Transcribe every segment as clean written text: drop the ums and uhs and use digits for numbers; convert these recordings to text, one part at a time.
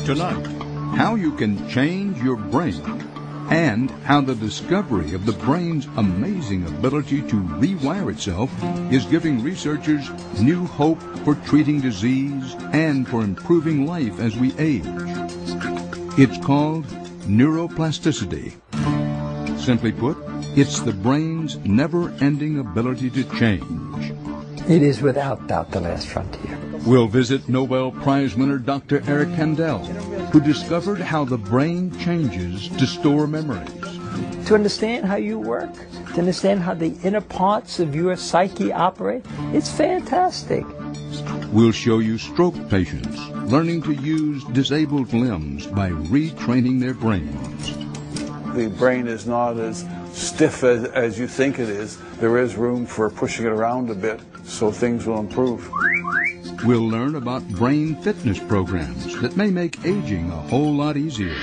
Tonight, how you can change your brain and how the discovery of the brain's amazing ability to rewire itself is giving researchers new hope for treating disease and for improving life as we age. It's called neuroplasticity. Simply put, it's the brain's never-ending ability to change. It is without doubt the last frontier. We'll visit Nobel Prize winner Dr. Eric Kandel, who discovered how the brain changes to store memories. To understand how you work, to understand how the inner parts of your psyche operate, it's fantastic. We'll show you stroke patients learning to use disabled limbs by retraining their brains. The brain is not as stiff as you think it is. There is room for pushing it around a bit, so things will improve. We'll learn about brain fitness programs that may make aging a whole lot easier.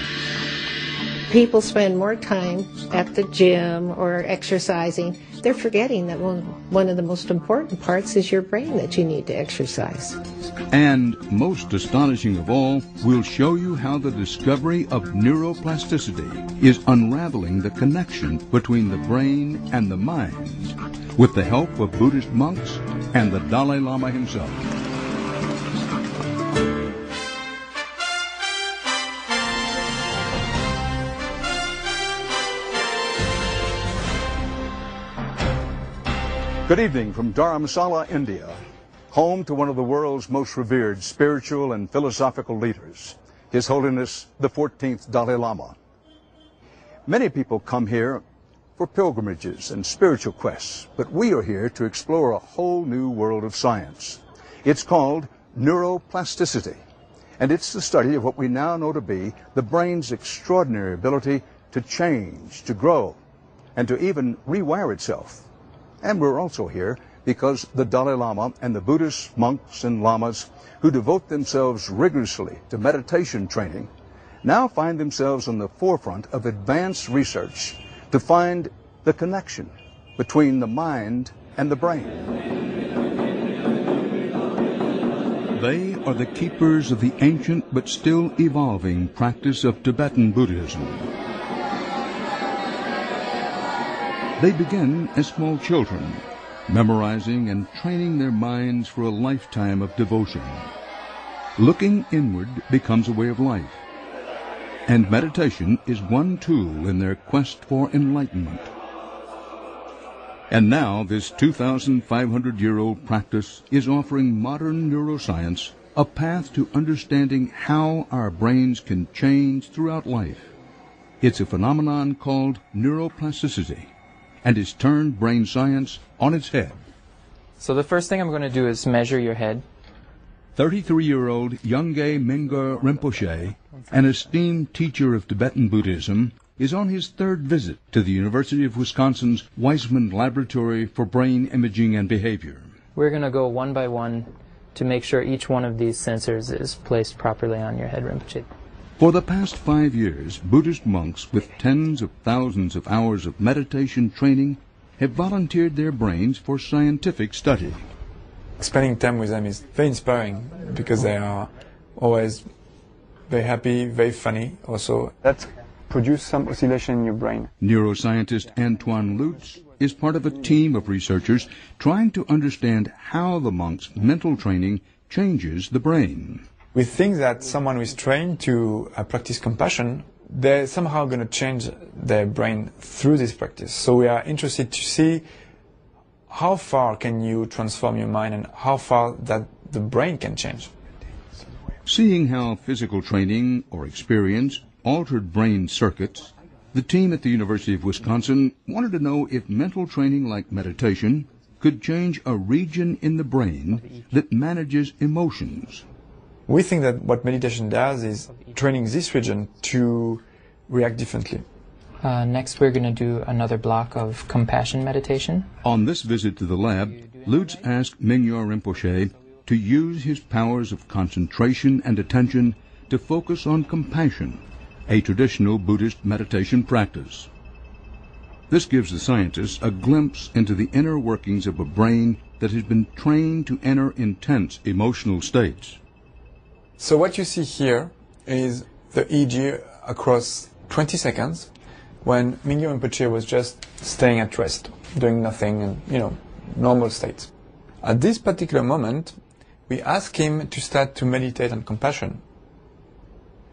People spend more time at the gym or exercising. They're forgetting that one of the most important parts is your brain that you need to exercise. And most astonishing of all, we'll show you how the discovery of neuroplasticity is unraveling the connection between the brain and the mind, with the help of Buddhist monks and the Dalai Lama himself. Good evening from Dharamsala, India, home to one of the world's most revered spiritual and philosophical leaders, His Holiness the 14th Dalai Lama. Many people come here for pilgrimages and spiritual quests, but we are here to explore a whole new world of science. It's called neuroplasticity, and it's the study of what we now know to be the brain's extraordinary ability to change, to grow, and to even rewire itself. And we're also here because the Dalai Lama and the Buddhist monks and lamas who devote themselves rigorously to meditation training now find themselves on the forefront of advanced research to find the connection between the mind and the brain. They are the keepers of the ancient but still evolving practice of Tibetan Buddhism. They begin as small children, memorizing and training their minds for a lifetime of devotion. Looking inward becomes a way of life, and meditation is one tool in their quest for enlightenment. And now this 2,500-year-old practice is offering modern neuroscience a path to understanding how our brains can change throughout life. It's a phenomenon called neuroplasticity, and it's turned brain science on its head. So the first thing I'm going to do is measure your head. 33-year-old Yongey Mingyur Rinpoche, an esteemed teacher of Tibetan Buddhism, is on his third visit to the University of Wisconsin's Weizmann Laboratory for Brain Imaging and Behavior. We're going to go one by one to make sure each one of these sensors is placed properly on your head, Rinpoche. For the past 5 years, Buddhist monks with tens of thousands of hours of meditation training have volunteered their brains for scientific study. Spending time with them is very inspiring because they are always very happy, very funny also. That produces some oscillation in your brain. Neuroscientist Antoine Lutz is part of a team of researchers trying to understand how the monks' mental training changes the brain. We think that someone who is trained to practice compassion, they're somehow going to change their brain through this practice. So we are interested to see how far can you transform your mind and how far that the brain can change. Seeing how physical training or experience altered brain circuits, the team at the University of Wisconsin wanted to know if mental training like meditation could change a region in the brain that manages emotions. We think that what meditation does is training this region to react differently. Next, we're going to do another block of compassion meditation. On this visit to the lab, Lutz asked Mingyur Rinpoche to use his powers of concentration and attention to focus on compassion, a traditional Buddhist meditation practice. This gives the scientists a glimpse into the inner workings of a brain that has been trained to enter intense emotional states. So what you see here is the EEG across 20 seconds when Mingyur Rinpoche was just staying at rest, doing nothing and, normal state. At this particular moment, we ask him to start to meditate on compassion.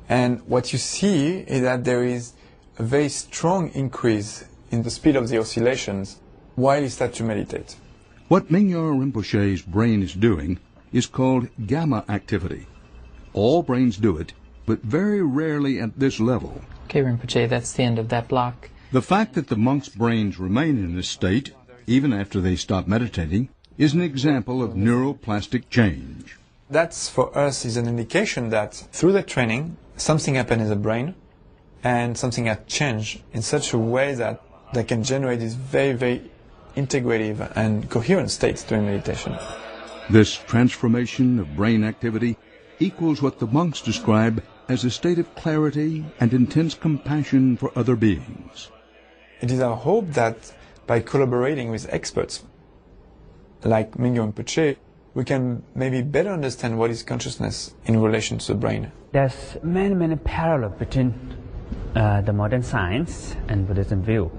And what you see is that there is a very strong increase in the speed of the oscillations while he starts to meditate. What Mingyur Rinpoche's brain is doing is called gamma activity. All brains do it, but very rarely at this level. Okay, Rinpoche, that's the end of that block. The fact that the monks' brains remain in this state, even after they stop meditating, is an example of neuroplastic change. That's, for us, is an indication that through the training, something happened in the brain, and something had changed in such a way that they can generate these very, very integrative and coherent states during meditation. This transformation of brain activity equals what the monks describe as a state of clarity and intense compassion for other beings. It is our hope that by collaborating with experts like Mingyur Rinpoche, we can maybe better understand what is consciousness in relation to the brain. There's many parallels between the modern science and Buddhism view.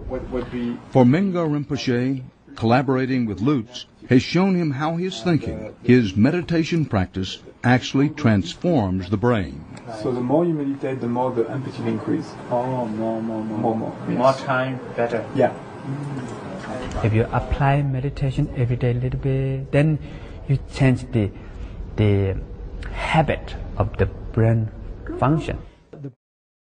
For Mingyur Rinpoche, collaborating with Lutz has shown him how his thinking, his meditation practice, actually transforms the brain. So the more you meditate, the more the amplitude increase. More. Yes. More time, better. Yeah. If you apply meditation every day a little bit, then you change the habit of the brain function.